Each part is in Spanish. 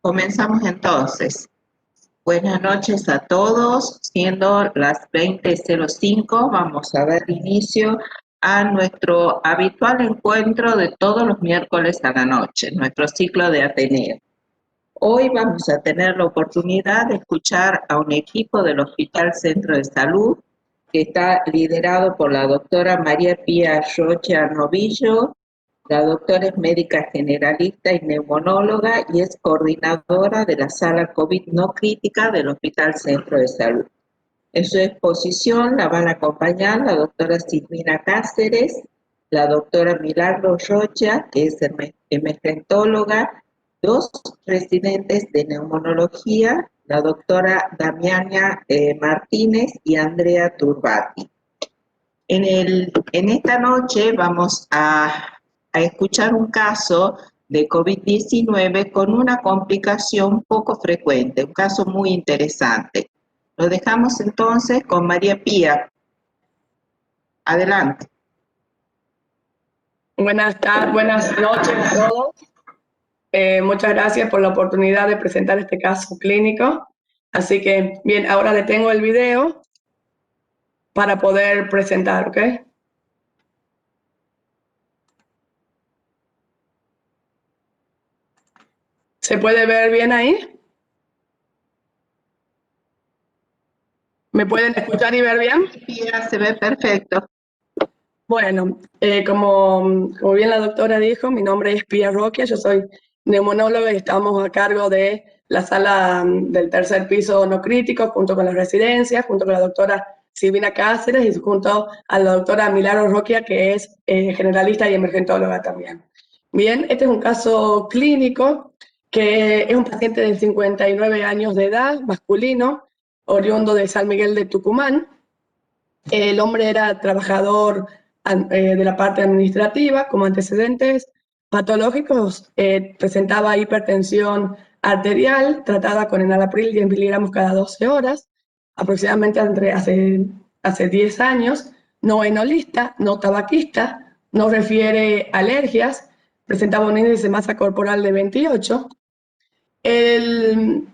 Comenzamos entonces. Buenas noches a todos, siendo las 20:05, vamos a dar inicio a nuestro habitual encuentro de todos los miércoles a la noche, nuestro ciclo de Ateneo. Hoy vamos a tener la oportunidad de escuchar a un equipo del Hospital Centro de Salud que está liderado por la doctora María Pía Rocha Novillo. La doctora es médica generalista y neumonóloga y es coordinadora de la sala COVID no crítica del Hospital Centro de Salud. En su exposición la van a acompañar la doctora Silvina Cáceres, la doctora Milagro Rocha, que es emergentóloga, dos residentes de neumonología, la doctora Damiana Martínez y Andrea Turbati. En esta noche vamos a escuchar un caso de COVID-19 con una complicación poco frecuente, un caso muy interesante. Lo dejamos entonces con María Pía. Adelante. Buenas noches a todos. Muchas gracias por la oportunidad de presentar este caso clínico. Así que, bien, ahora detengo el video para poder presentar, ¿ok? ¿Se puede ver bien ahí? ¿Me pueden escuchar y ver bien? Sí, se ve perfecto. Bueno, como bien la doctora dijo, mi nombre es Pía Rocha, yo soy neumonóloga y estamos a cargo de la sala del tercer piso no crítico, junto con las residencias, junto con la doctora Silvina Cáceres y junto a la doctora Milagro Rocha, que es generalista y emergentóloga también. Bien, este es un caso clínico que es un paciente de 59 años de edad, masculino, oriundo de San Miguel de Tucumán. El hombre era trabajador de la parte administrativa, como antecedentes patológicos, presentaba hipertensión arterial, tratada con enalapril 10 miligramos cada 12 horas, aproximadamente hace 10 años, no enolista, no tabaquista, no refiere alergias, presentaba un índice de masa corporal de 28. El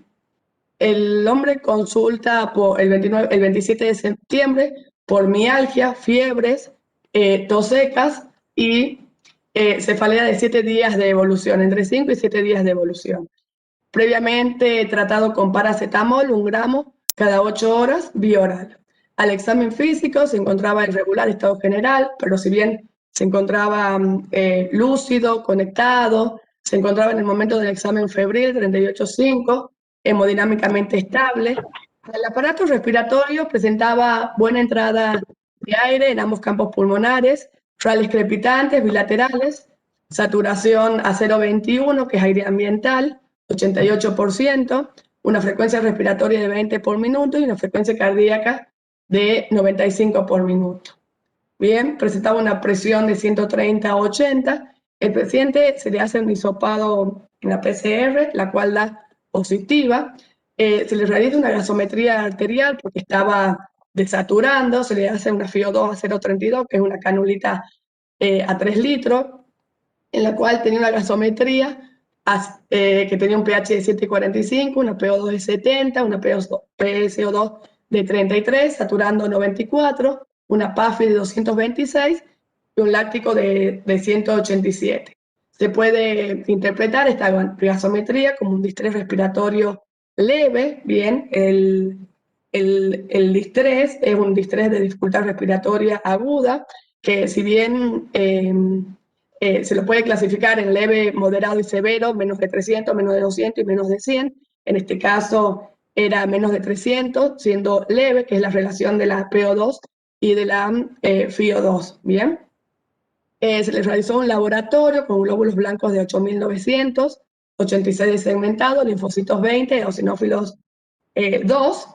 hombre consulta el 27 de septiembre por mialgia, fiebres, tos secas y cefalea de 7 días de evolución, entre 5 y 7 días de evolución. Previamente tratado con paracetamol, 1 gramo cada 8 horas, vía oral. Al examen físico se encontraba en regular estado general, pero si bien se encontraba lúcido, conectado, se encontraba en el momento del examen febril 38,5, hemodinámicamente estable. El aparato respiratorio presentaba buena entrada de aire en ambos campos pulmonares, rales crepitantes bilaterales, saturación a 0,21, que es aire ambiental, 88%, una frecuencia respiratoria de 20 por minuto y una frecuencia cardíaca de 95 por minuto. Bien, presentaba una presión de 130 a 80. El paciente se le hace un hisopado en la PCR, la cual da positiva. Se le realiza una gasometría arterial porque estaba desaturando, se le hace una FiO2 a 0,32, que es una canulita a 3 litros, en la cual tenía una gasometría que tenía un pH de 7,45, una PO2 de 70, una PSO2 de 33, saturando 94, una PAFI de 226 y un láctico de 187. Se puede interpretar esta gasometría como un distrés respiratorio leve. Bien, el distrés es un distrés de dificultad respiratoria aguda, que si bien se lo puede clasificar en leve, moderado y severo, menos de 300, menos de 200 y menos de 100. En este caso era menos de 300, siendo leve, que es la relación de la PO2 y de la FiO2. Bien. Se le realizó un laboratorio con glóbulos blancos de 8.900, 86 de segmentado, linfocitos 20, eosinófilos 2,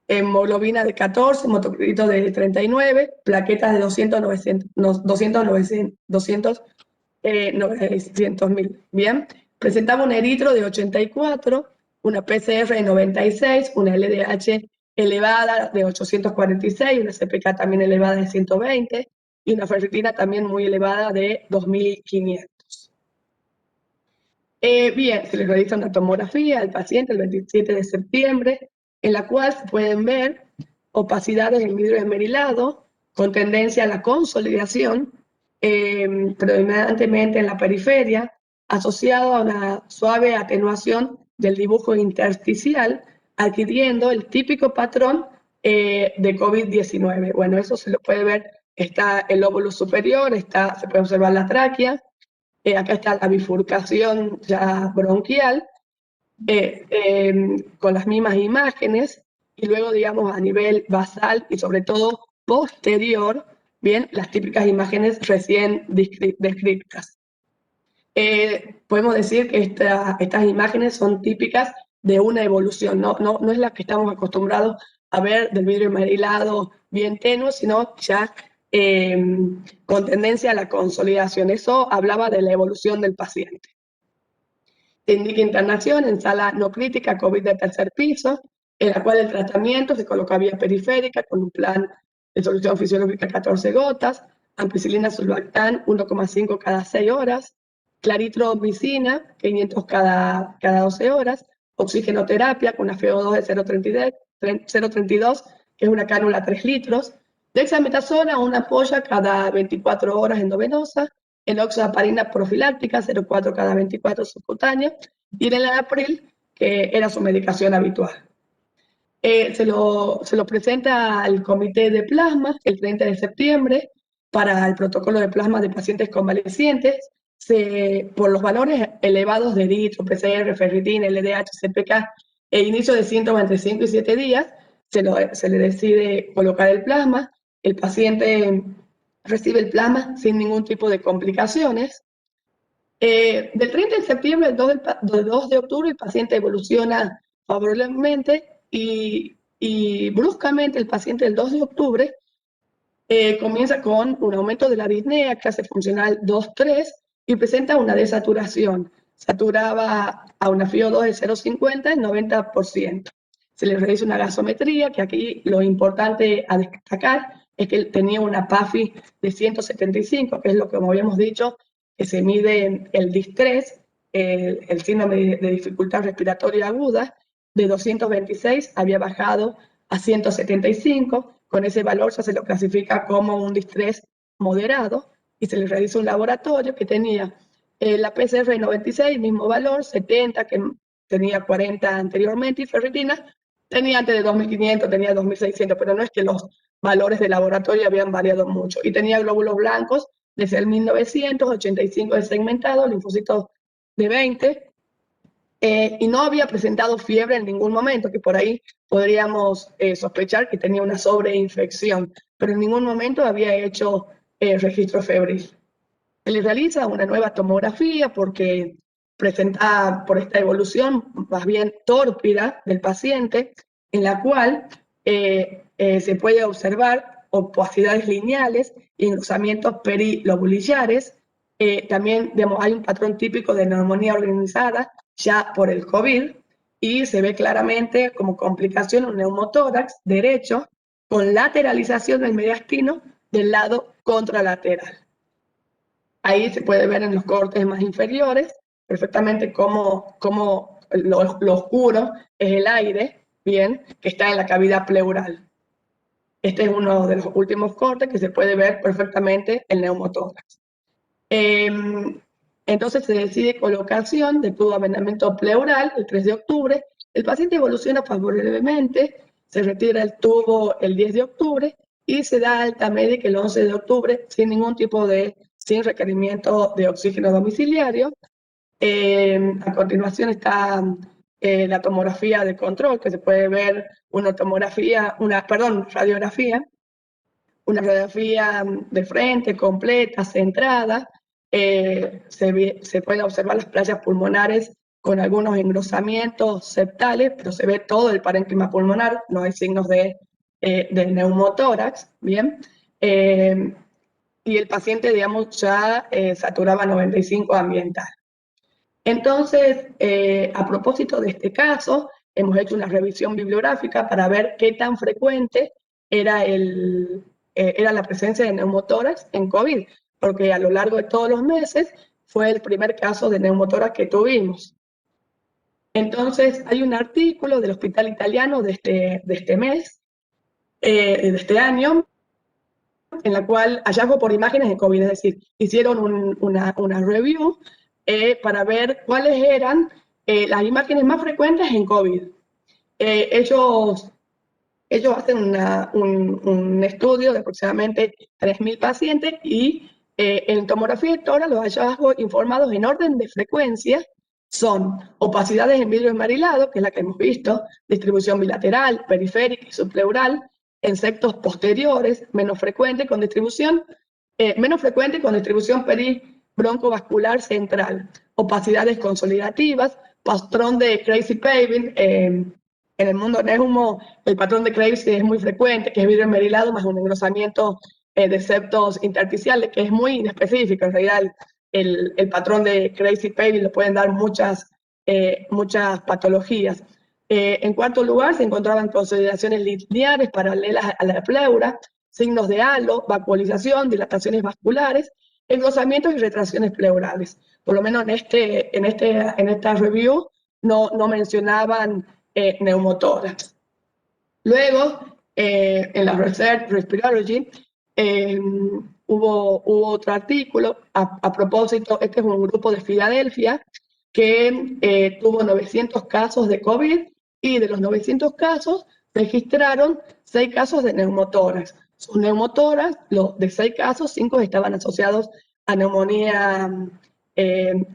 hemoglobina de 14, hematocrit de 39, plaquetas de 900.000. Bien, presentaba un eritro de 84, una PCR de 96, una LDH elevada de 846, una CPK también elevada de 120, y una ferritina también muy elevada de 2500. Bien, se le realiza una tomografía al paciente el 27 de septiembre, en la cual se pueden ver opacidades en vidrio esmerilado con tendencia a la consolidación, predominantemente en la periferia, asociado a una suave atenuación del dibujo intersticial, adquiriendo el típico patrón de COVID-19. Bueno, eso se lo puede ver, está el lóbulo superior, se puede observar la tráquea, acá está la bifurcación ya bronquial, con las mismas imágenes, y luego, digamos, a nivel basal y sobre todo posterior, bien, las típicas imágenes recién descritas. Podemos decir que estas imágenes son típicas de una evolución, no es la que estamos acostumbrados a ver del vidrio esmerilado bien tenue, sino ya con tendencia a la consolidación. Eso hablaba de la evolución del paciente. Se indica internación en sala no crítica COVID de tercer piso, en la cual el tratamiento se coloca vía periférica con un plan de solución fisiológica 14 gotas, ampicilina sulbactam 1,5 cada 6 horas, claritromicina 500 cada 12 horas, oxigenoterapia con una FO2 de 0,32, que es una cánula 3 litros, dexametasona, una ampolla cada 24 horas endovenosa, enoxaparina profiláctica 0,4 cada 24 subcutánea, y el enalapril, que era su medicación habitual. Se lo presenta al comité de plasma el 30 de septiembre para el protocolo de plasma de pacientes convalecientes. Por los valores elevados de eritro, PCR, ferritina, LDH, CPK, e inicio de síntomas entre 5 y 7 días, se le decide colocar el plasma. El paciente recibe el plasma sin ningún tipo de complicaciones. Del 30 de septiembre al 2 de octubre el paciente evoluciona favorablemente y bruscamente el paciente del 2 de octubre comienza con un aumento de la disnea, clase funcional 2-3, y presenta una desaturación. Saturaba a una FiO2 de 0,50 en 90%. Se le realiza una gasometría, que aquí lo importante a destacar es que él tenía una PAFI de 175, que es lo que, como habíamos dicho, que se mide el distrés, el síndrome de dificultad respiratoria aguda, de 226 había bajado a 175. Con ese valor ya se lo clasifica como un distrés moderado y se le realiza un laboratorio que tenía la PCR 96, mismo valor, 70, que tenía 40 anteriormente, y ferritina tenía antes de 2500, tenía 2600, pero no es que los valores de laboratorio habían variado mucho. Y tenía glóbulos blancos desde el 1900, 85 de segmentado, linfocitos de 20, y no había presentado fiebre en ningún momento, que por ahí podríamos sospechar que tenía una sobreinfección, pero en ningún momento había hecho registro febril. Se le realiza una nueva tomografía porque presenta por esta evolución más bien tórpida del paciente, en la cual se puede observar opacidades lineales y engrosamientos perilobulillares. También, digamos, hay un patrón típico de neumonía organizada ya por el COVID, y se ve claramente como complicación un neumotórax derecho con lateralización del mediastino del lado contralateral. Ahí se puede ver en los cortes más inferiores perfectamente cómo lo oscuro es el aire, bien, que está en la cavidad pleural. Este es uno de los últimos cortes que se puede ver perfectamente el neumotórax. Entonces se decide colocación de tubo de aventamiento pleural el 3 de octubre. El paciente evoluciona favorablemente, se retira el tubo el 10 de octubre y se da alta médica el 11 de octubre sin requerimiento de oxígeno domiciliario. A continuación está la tomografía de control, que se puede ver una radiografía de frente, completa, centrada. Se pueden observar las playas pulmonares con algunos engrosamientos septales, pero se ve todo el parénquima pulmonar, no hay signos de neumotórax, ¿bien? Y el paciente, digamos, ya saturaba 95 ambiental. Entonces, a propósito de este caso, hemos hecho una revisión bibliográfica para ver qué tan frecuente era el era la presencia de neumotórax en COVID, porque a lo largo de todos los meses fue el primer caso de neumotórax que tuvimos. Entonces, hay un artículo del Hospital Italiano de este mes, de este año, en la cual hallazgo por imágenes de COVID, es decir, hicieron una review para ver cuáles eran las imágenes más frecuentes en COVID. Ellos hacen un estudio de aproximadamente 3.000 pacientes y en tomografía de tórax los hallazgos informados en orden de frecuencia son opacidades en vidrio esmerilado, que es la que hemos visto, distribución bilateral, periférica y subpleural, en septos posteriores, menos frecuente con distribución peribroncovascular central, opacidades consolidativas, patrón de crazy paving, en el mundo neumo el patrón de Crazy es muy frecuente, que es vidrio esmerilado más un engrosamiento de septos intersticiales, que es muy inespecífico. En realidad, el patrón de Crazy paving lo pueden dar muchas patologías. En cuarto lugar, se encontraban consolidaciones lineares paralelas a la pleura, signos de halo, vacuolización, dilataciones vasculares, engrosamientos y retracciones pleurales. Por lo menos en esta review no mencionaban neumotórax. Luego, en la Research Respirology, hubo otro artículo a propósito. Este es un grupo de Filadelfia que tuvo 900 casos de COVID y de los 900 casos registraron 6 casos de neumotórax. Sus neumotórax, de 6 casos, 5 estaban asociados a neumonía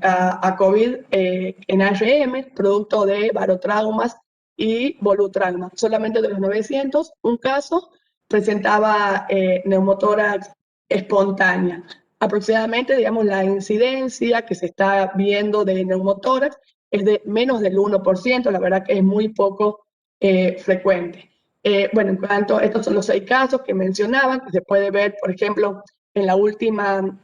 a COVID en ARM, producto de barotraumas y volutrauma. Solamente de los 900, un caso presentaba neumotórax espontánea. Aproximadamente, digamos, la incidencia que se está viendo de neumotórax es de menos del 1%, la verdad que es muy poco frecuente. Bueno, en cuanto a estos son los 6 casos que mencionaban, que se puede ver, por ejemplo, en la última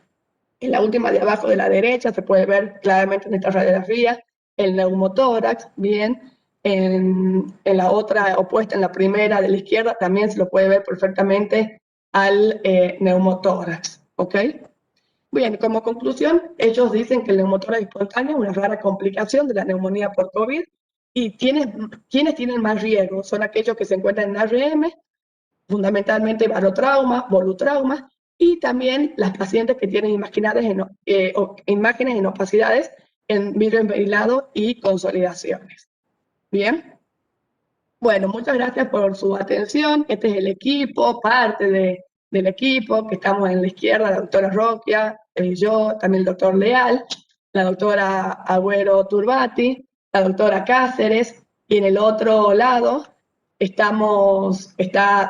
de abajo de la derecha, se puede ver claramente en esta radiografía el neumotórax, bien. En la otra opuesta, en la primera de la izquierda, también se lo puede ver perfectamente al neumotórax, ¿ok? Bien, como conclusión, ellos dicen que el neumotórax espontáneo es una rara complicación de la neumonía por COVID y quienes tienen más riesgo son aquellos que se encuentran en ARM, fundamentalmente barotrauma, volutrauma, y también las pacientes que tienen imágenes en opacidades en vidrio esmerilado y consolidaciones. Bien. Bueno, muchas gracias por su atención. Este es el equipo, parte del equipo, que estamos en la izquierda, la doctora Roquia, yo, también el doctor Leal, la doctora Agüero Turbati, la doctora Cáceres, y en el otro lado está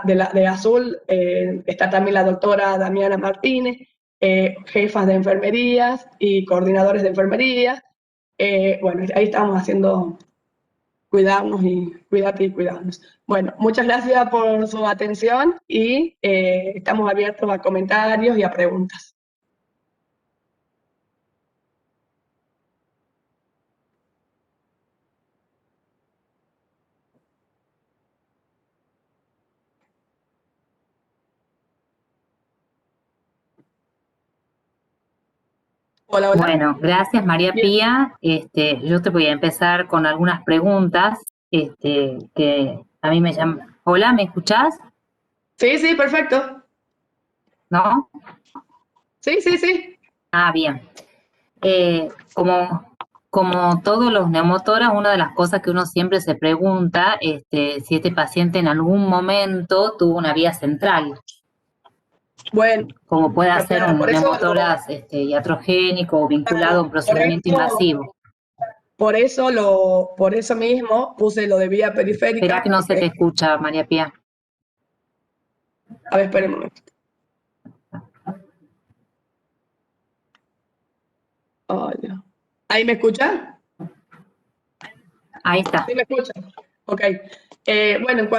de azul, está también la doctora Damiana Martínez, jefas de enfermerías y coordinadores de enfermería. Bueno, ahí estamos haciendo cuidarnos y cuídate y cuidarnos. Bueno, muchas gracias por su atención y estamos abiertos a comentarios y a preguntas. Hola, hola. Bueno, gracias María Pía. Yo te voy a empezar con algunas preguntas que a mí me llaman. Hola, ¿me escuchás? Sí, sí, perfecto. ¿No? Sí, sí, sí. Ah, bien. Como todos los neumotórax, una de las cosas que uno siempre se pregunta es si este paciente en algún momento tuvo una vía central. Bueno, como puede ser claro, un neumotórax iatrogénico o vinculado a un procedimiento invasivo. Por eso mismo puse lo de vía periférica. Espera que no se te escucha, María Pía. A ver, espera un momento. Hola. ¿Ahí me escuchan? Ahí está. ¿Sí me escuchan? Ok. Bueno,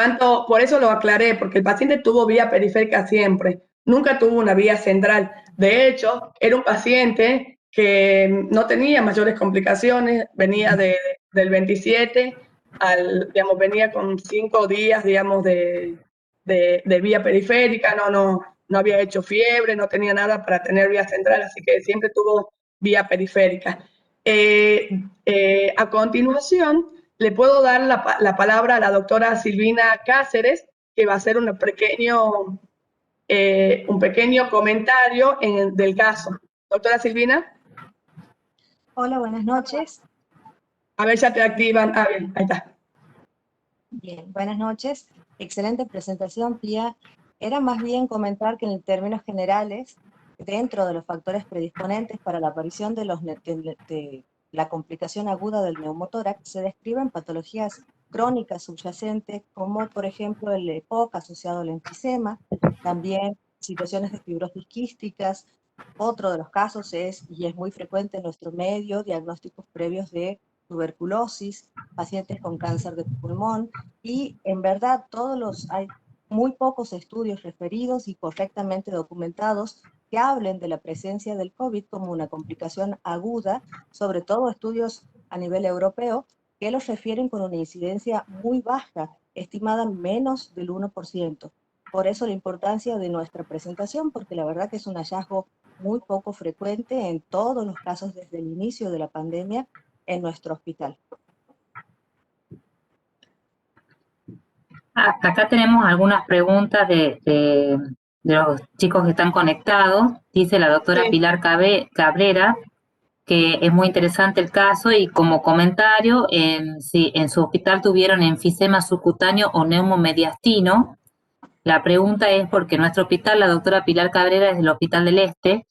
por eso lo aclaré, porque el paciente tuvo vía periférica siempre, nunca tuvo una vía central. De hecho, era un paciente que no tenía mayores complicaciones, venía del 27 digamos, venía con 5 días, digamos, de vía periférica, no había hecho fiebre, no tenía nada para tener vía central, así que siempre tuvo vía periférica. A continuación, le puedo dar la palabra a la doctora Silvina Cáceres, que va a hacer un pequeño comentario del caso. Doctora Silvina. Hola, buenas noches. A ver, ya te activan. Ah, bien, ahí está. Bien, buenas noches. Excelente presentación, Pía. Era más bien comentar que en términos generales, dentro de los factores predisponentes para la aparición de la complicación aguda del neumotórax, se describen patologías crónicas subyacentes, como por ejemplo el EPOC asociado al enfisema, también situaciones de fibrosis quísticas. Otro de los casos es, y es muy frecuente en nuestro medio, diagnósticos previos de tuberculosis, pacientes con cáncer de pulmón, y en verdad hay muy pocos estudios referidos y correctamente documentados que hablen de la presencia del COVID como una complicación aguda, sobre todo estudios a nivel europeo, que los refieren con una incidencia muy baja, estimada en menos del 1%. Por eso la importancia de nuestra presentación, porque la verdad que es un hallazgo muy poco frecuente en todos los casos desde el inicio de la pandemia en nuestro hospital. Acá tenemos algunas preguntas de los chicos que están conectados. Dice la doctora Sí. Pilar Cabrera que es muy interesante el caso y como comentario, si en su hospital tuvieron enfisema subcutáneo o neumomediastino. La pregunta es porque en nuestro hospital, la doctora Pilar Cabrera es del Hospital del Este,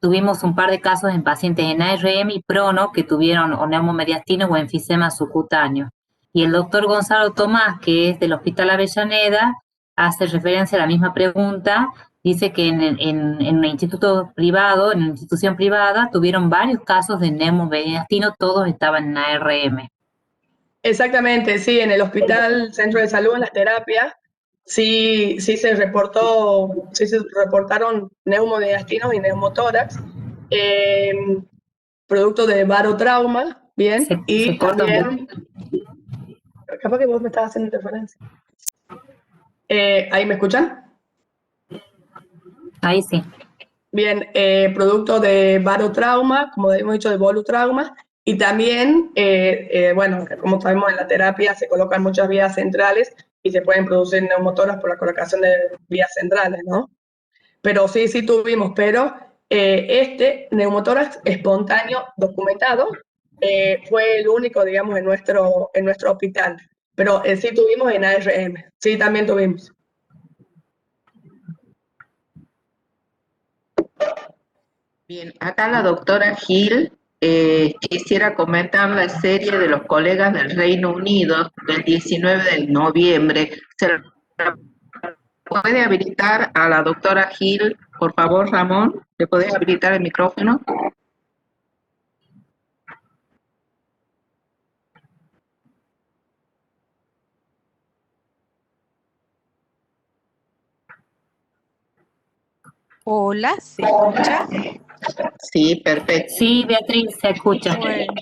tuvimos un par de casos en pacientes en ARM y Prono que tuvieron o neumomediastino o enfisema subcutáneo. Y el doctor Gonzalo Tomás, que es del Hospital Avellaneda, hace referencia a la misma pregunta, dice que en un instituto privado, en una institución privada, tuvieron varios casos de neumomediastino, todos estaban en ARM. Exactamente, sí, en el Hospital Centro de Salud, en las terapias, sí se reportaron neumodiastinos y neumotórax, producto de barotrauma, ¿bien? Se corta un poco. También, capaz que vos me estás haciendo interferencia. ¿Ahí me escuchan? Ahí sí. Bien, producto de barotrauma, como hemos dicho, de volutrauma, y también, bueno, como sabemos en la terapia se colocan muchas vías centrales y se pueden producir neumotoras por la colocación de vías centrales, ¿no? Pero sí tuvimos, pero este neumotórax espontáneo documentado fue el único, digamos, en nuestro hospital. Pero sí tuvimos en ARM, sí también tuvimos. Bien, acá la doctora Gil quisiera comentar la serie de los colegas del Reino Unido del 19 de noviembre. ¿Se la puede habilitar a la doctora Gil, por favor, Ramón? ¿Le podés habilitar el micrófono? Hola, ¿se escucha? Sí, perfecto. Sí, Beatriz, se escucha. Bueno,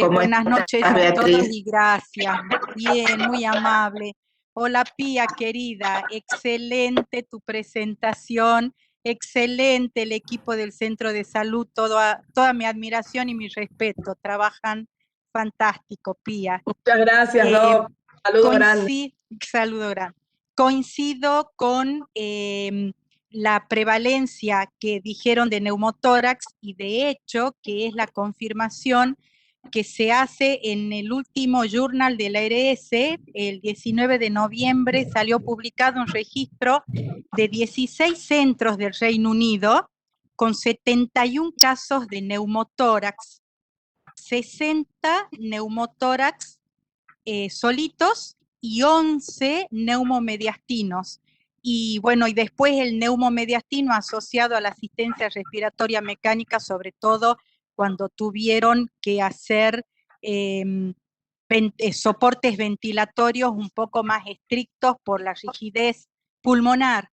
¿Cómo buenas estás, noches a todos Beatriz? y gracias. Bien, muy amable. Hola, Pía, querida. Excelente tu presentación. Excelente el equipo del Centro de Salud. Toda mi admiración y mi respeto. Trabajan fantástico, Pía. Muchas gracias, Doc. Saludo grande. Saludo grande. Coincido con la prevalencia que dijeron de neumotórax y de hecho que es la confirmación que se hace en el último journal de la ARS, el 19 de noviembre salió publicado un registro de 16 centros del Reino Unido con 71 casos de neumotórax, 60 neumotórax solitos y 11 neumomediastinos. Y bueno, y después el neumomediastino asociado a la asistencia respiratoria mecánica, sobre todo cuando tuvieron que hacer soportes ventilatorios un poco más estrictos por la rigidez pulmonar.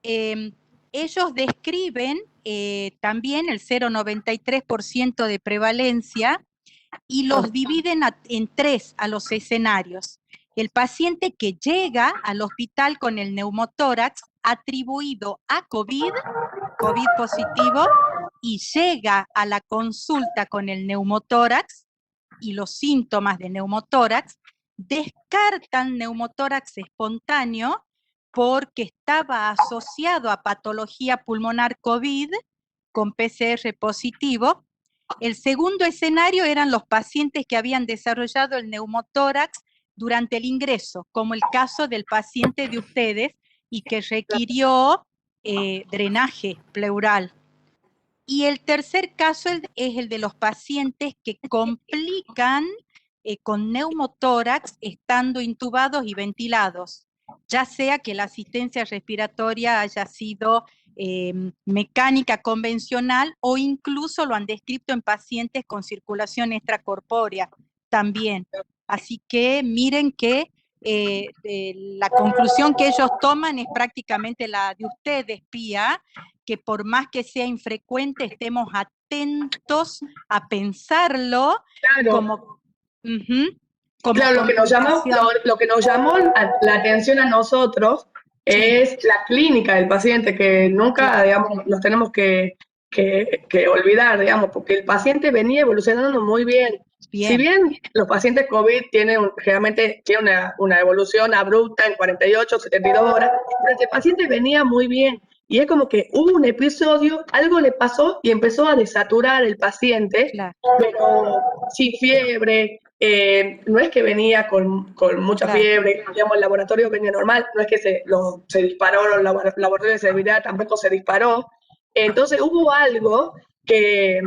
Ellos describen también el 0,93% de prevalencia y los dividen en tres a los escenarios. El paciente que llega al hospital con el neumotórax atribuido a COVID positivo, y llega a la consulta con el neumotórax y los síntomas de neumotórax, descartan neumotórax espontáneo porque estaba asociado a patología pulmonar COVID con PCR positivo. El segundo escenario eran los pacientes que habían desarrollado el neumotórax durante el ingreso, como el caso del paciente de ustedes, y que requirió drenaje pleural. Y el tercer caso es el de los pacientes que complican con neumotórax estando intubados y ventilados, ya sea que la asistencia respiratoria haya sido mecánica convencional o incluso lo han descrito en pacientes con circulación extracorpórea también. Así que miren que la conclusión que ellos toman es prácticamente la de ustedes, Pía, que por más que sea infrecuente, estemos atentos a pensarlo como... Claro, lo que nos llamó la atención a nosotros es la clínica del paciente, que nunca, digamos, nos tenemos que olvidar, digamos, porque el paciente venía evolucionando muy bien. Si bien los pacientes COVID generalmente tienen una evolución abrupta en 48, 72 horas, pero este paciente venía muy bien. Y es como que hubo un episodio, algo le pasó y empezó a desaturar el paciente, pero sin fiebre. No es que venía con mucha fiebre, digamos, el laboratorio venía normal, no es que se disparó, el laboratorio de seguridad tampoco se disparó. Entonces hubo algo que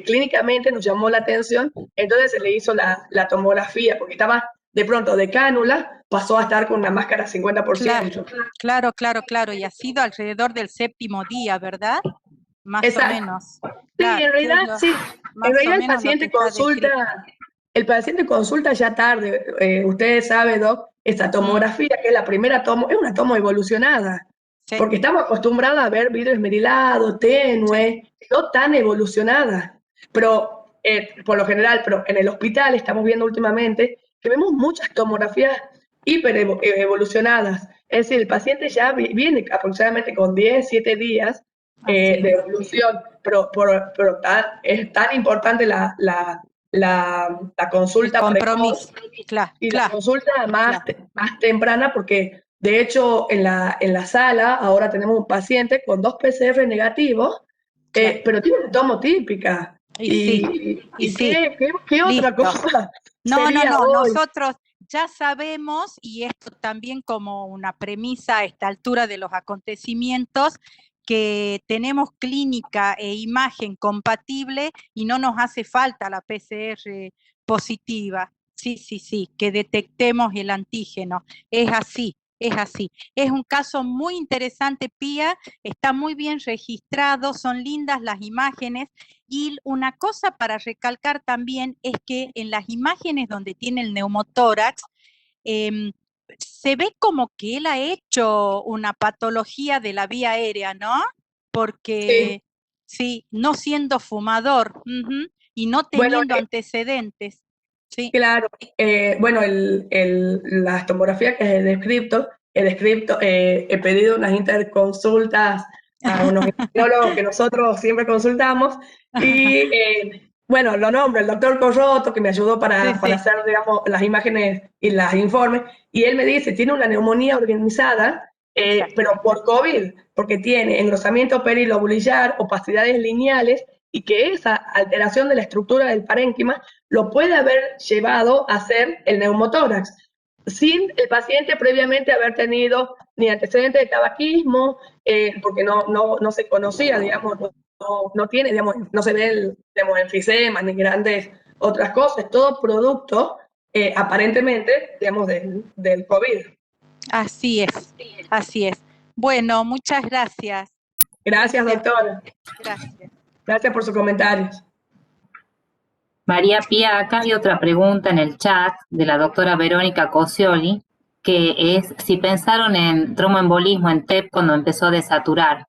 clínicamente nos llamó la atención, entonces se le hizo la tomografía, porque estaba de pronto de cánula, pasó a estar con una máscara 50%. Claro, y ha sido alrededor del 7º día, ¿verdad? Más o menos. Sí, en realidad, sí. En realidad el paciente consulta ya tarde. Ustedes saben, Doc, esta tomografía, que es la primera tomo, es una tomo evolucionada. Sí. Porque estamos acostumbrados a ver vidrio esmerilado, tenue, no tan evolucionada. Pero, por lo general, pero en el hospital estamos viendo últimamente que vemos muchas tomografías hiper evolucionadas. Es decir, el paciente ya viene aproximadamente con 7 días de evolución, pero es tan importante la consulta precoz y la consulta más temprana, porque de hecho en la sala ahora tenemos un paciente con 2 PCR negativos, pero tiene una tomo típica. ¿Qué otra cosa? No, nosotros ya sabemos, y esto también como una premisa a esta altura de los acontecimientos, que tenemos clínica e imagen compatible y no nos hace falta la PCR positiva. Sí, que detectemos el antígeno. Es así. Es un caso muy interesante, Pía, está muy bien registrado, son lindas las imágenes, y una cosa para recalcar también es que en las imágenes donde tiene el neumotórax, se ve como que él ha hecho una patología de la vía aérea, ¿no? Porque, sí no siendo fumador y no teniendo antecedentes. Sí. Claro, bueno, la tomografía que es el descripto, he pedido unas interconsultas a unos epidemiólogos que nosotros siempre consultamos, y bueno, lo nombro, el doctor Corroto, que me ayudó para hacer, digamos, las imágenes y los informes, y él me dice, tiene una neumonía organizada, pero por COVID, porque tiene engrosamiento perilobular, opacidades lineales, y que esa alteración de la estructura del parénquima lo puede haber llevado a hacer el neumotórax, sin el paciente previamente haber tenido ni antecedentes de tabaquismo, porque no se conocía, digamos, no tiene, digamos, no se ve digamos, enfisema ni grandes otras cosas, todo producto aparentemente, digamos, del COVID. Así es. Bueno, muchas gracias. Gracias, doctora. Gracias por sus comentarios. María Pía, acá hay otra pregunta en el chat de la doctora Verónica Cosioli, que es si pensaron en tromboembolismo en TEP cuando empezó a desaturar.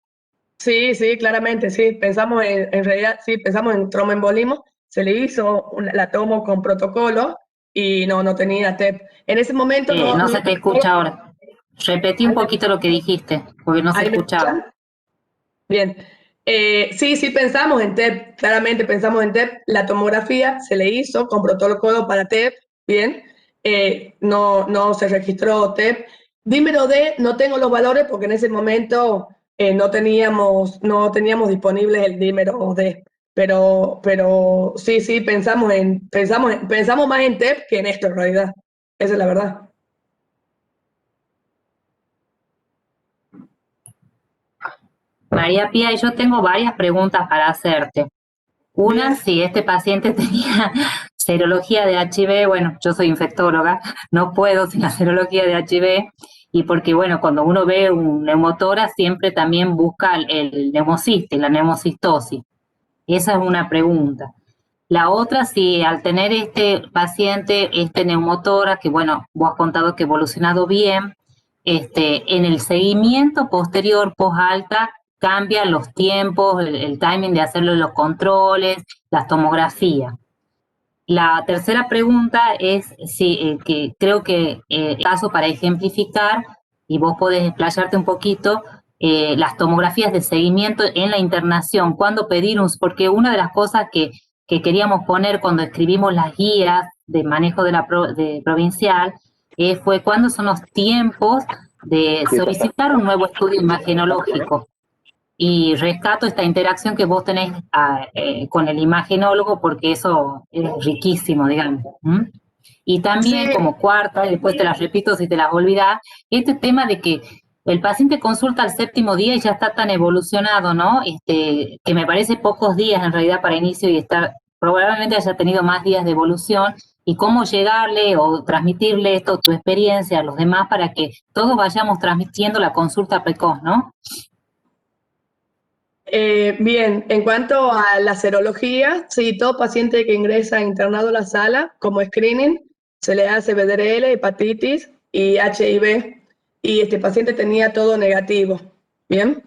Sí, claramente, sí. Pensamos en realidad, sí, pensamos en tromboembolismo. Se le hizo la tomo con protocolo y no tenía TEP. En ese momento no se te escucha ahora. Repetí un poquito lo que dijiste, porque no se ¿Ahí me escuchaba. escuchan? Bien. Sí, pensamos en TEP, claramente pensamos en TEP. La tomografía se le hizo con protocolo para TEP, bien. No se registró TEP. Dímero D, no tengo los valores porque en ese momento no teníamos disponibles el dímero D. Pero sí, pensamos más en TEP que en esto en realidad. Esa es la verdad. María Pía, yo tengo varias preguntas para hacerte. Una, Bien. si este paciente tenía serología de HIV, bueno, yo soy infectóloga, no puedo sin la serología de HIV, y porque, bueno, cuando uno ve un neumotórax siempre también busca el neumociste, la neumocistosis. Esa es una pregunta. La otra, si al tener este paciente, este neumotórax, que bueno, vos has contado que ha evolucionado bien, en el seguimiento posterior, post-alta, cambian los tiempos, el timing de hacerlo los controles, las tomografías. La tercera pregunta es si, que creo que caso para ejemplificar, y vos podés explayarte un poquito, las tomografías de seguimiento en la internación, cuándo pedir porque una de las cosas que queríamos poner cuando escribimos las guías de manejo de provincial fue cuándo son los tiempos de solicitar un nuevo estudio imagenológico. Y rescato esta interacción que vos tenés con el imagenólogo porque eso es riquísimo, digamos. Y también Sí. como cuarta, y después te las repito si te las olvidás, este tema de que el paciente consulta al 7º día y ya está tan evolucionado, ¿no? Que me parece pocos días en realidad para inicio y probablemente haya tenido más días de evolución, y cómo llegarle o transmitirle esto, tu experiencia a los demás para que todos vayamos transmitiendo la consulta precoz, ¿no? Bien, en cuanto a la serología, sí, todo paciente que ingresa internado a la sala como screening se le hace VDRL, hepatitis y HIV, y este paciente tenía todo negativo, ¿bien?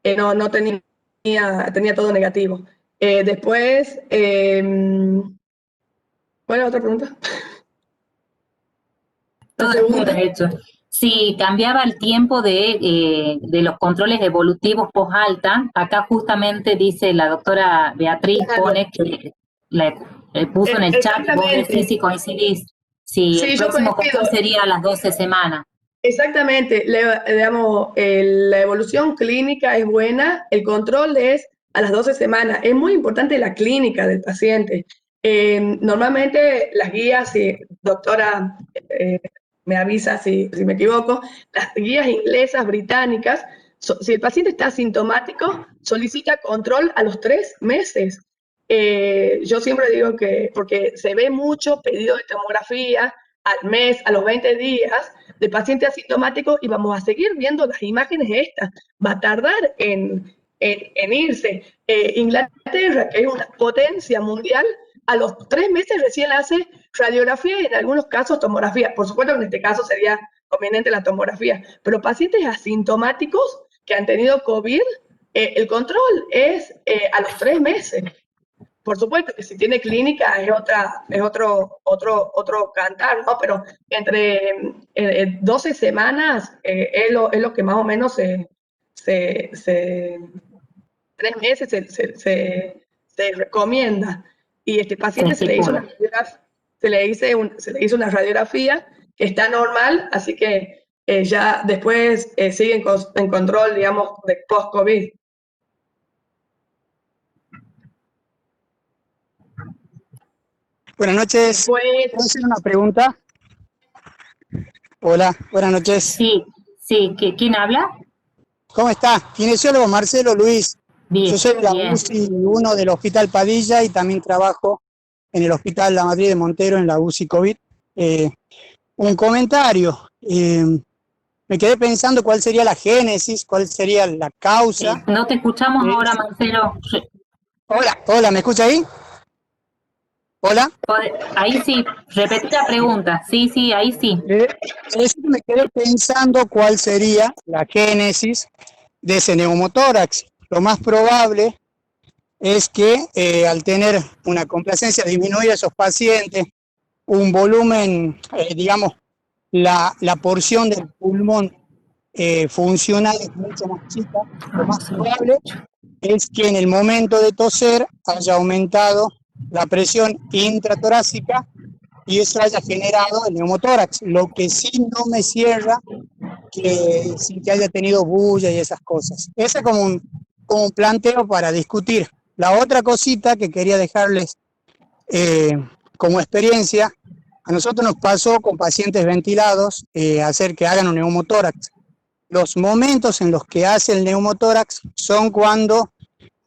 No tenía todo negativo. Después, ¿cuál es la otra pregunta? Todo está hecho. Si cambiaba el tiempo de los controles evolutivos post-alta, acá justamente dice la doctora Beatriz, Claro. pone que le puso en el chat, vos decís si coincidís, si Sí, el yo próximo coincido. control sería a las 12 semanas. Exactamente, la evolución clínica es buena, el control es a las 12 semanas. Es muy importante la clínica del paciente. Normalmente las guías, doctora me avisa si me equivoco, las guías inglesas, británicas, si el paciente está asintomático, solicita control a los 3 meses. Yo siempre digo que, porque se ve mucho pedido de tomografía al mes, a los 20 días, de paciente asintomático, y vamos a seguir viendo las imágenes estas. Va a tardar en irse. Inglaterra, que es una potencia mundial, a los 3 meses recién hace radiografía y en algunos casos tomografía. Por supuesto que en este caso sería conveniente la tomografía, pero pacientes asintomáticos que han tenido COVID, el control es a los 3 meses. Por supuesto que si tiene clínica es otro cantar, ¿no? Pero entre 12 semanas es lo que más o menos 3 meses se recomienda. Y este paciente se le hizo una radiografía que está normal, así que ya después sigue en control, digamos, de post-COVID. Buenas noches. ¿Puedo hacer una pregunta? Hola, buenas noches. Sí, ¿quién habla? ¿Cómo está? Kinesiólogo Marcelo Luis. Bien, yo soy de la bien. UCI 1 del Hospital Padilla y también trabajo en el Hospital La Madrid de Montero en la UCI COVID. Un comentario. Me quedé pensando cuál sería la génesis, cuál sería la causa. No te escuchamos ahora, Marcelo. Hola, ¿me escucha ahí? Hola. Ahí sí, repetí la pregunta. Sí, ahí sí. Me quedé pensando cuál sería la génesis de ese neumotórax. Lo más probable es que al tener una complacencia disminuida de esos pacientes, un volumen, digamos, la porción del pulmón funcionales mucho más chicas, lo más probable es que en el momento de toser haya aumentado la presión intratorácica y eso haya generado el neumotórax. Lo que sí no me cierra que sin que haya tenido bulla y esas cosas. Ese es como un planteo para discutir. La otra cosita que quería dejarles como experiencia, a nosotros nos pasó con pacientes ventilados hacer que hagan un neumotórax. Los momentos en los que hace el neumotórax son cuando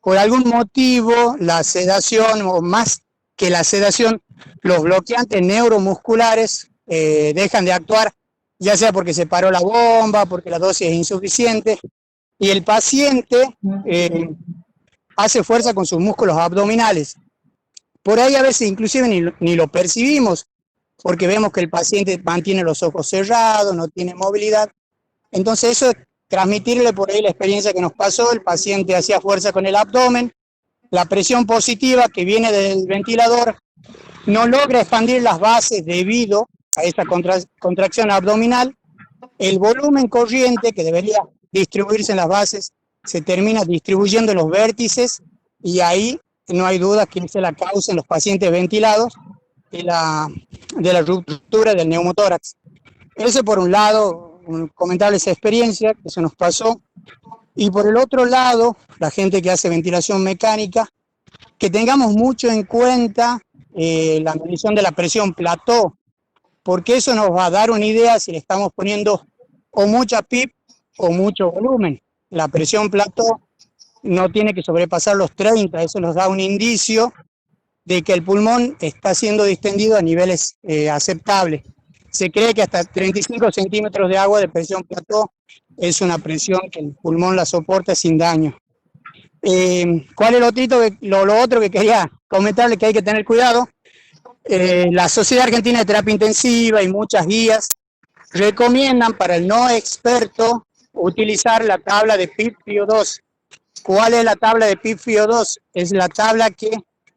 por algún motivo la sedación, o más que la sedación, los bloqueantes neuromusculares dejan de actuar, ya sea porque se paró la bomba, porque la dosis es insuficiente, y el paciente hace fuerza con sus músculos abdominales. Por ahí a veces inclusive ni lo percibimos, porque vemos que el paciente mantiene los ojos cerrados, no tiene movilidad. Entonces eso es transmitirle por ahí la experiencia que nos pasó, el paciente hacía fuerza con el abdomen, la presión positiva que viene del ventilador no logra expandir las bases debido a esa contracción abdominal, el volumen corriente que debería distribuirse en las bases se termina distribuyendo en los vértices y ahí no hay duda que esa es la causa en los pacientes ventilados de la ruptura del neumotórax. Eso por un lado, comentarles esa experiencia que se nos pasó. Y por el otro lado, la gente que hace ventilación mecánica, que tengamos mucho en cuenta la medición de la presión plató, porque eso nos va a dar una idea si le estamos poniendo o mucha PIP o mucho volumen. La presión plató no tiene que sobrepasar los 30, eso nos da un indicio de que el pulmón está siendo distendido a niveles aceptables. Se cree que hasta 35 centímetros de agua de presión plató es una presión que el pulmón la soporta sin daño. ¿Cuál es lo otro que quería comentarle que hay que tener cuidado? La Sociedad Argentina de Terapia Intensiva y muchas guías recomiendan para el no experto utilizar la tabla de PIP-FiO2. ¿Cuál es la tabla de PIP-FiO2? Es la tabla que,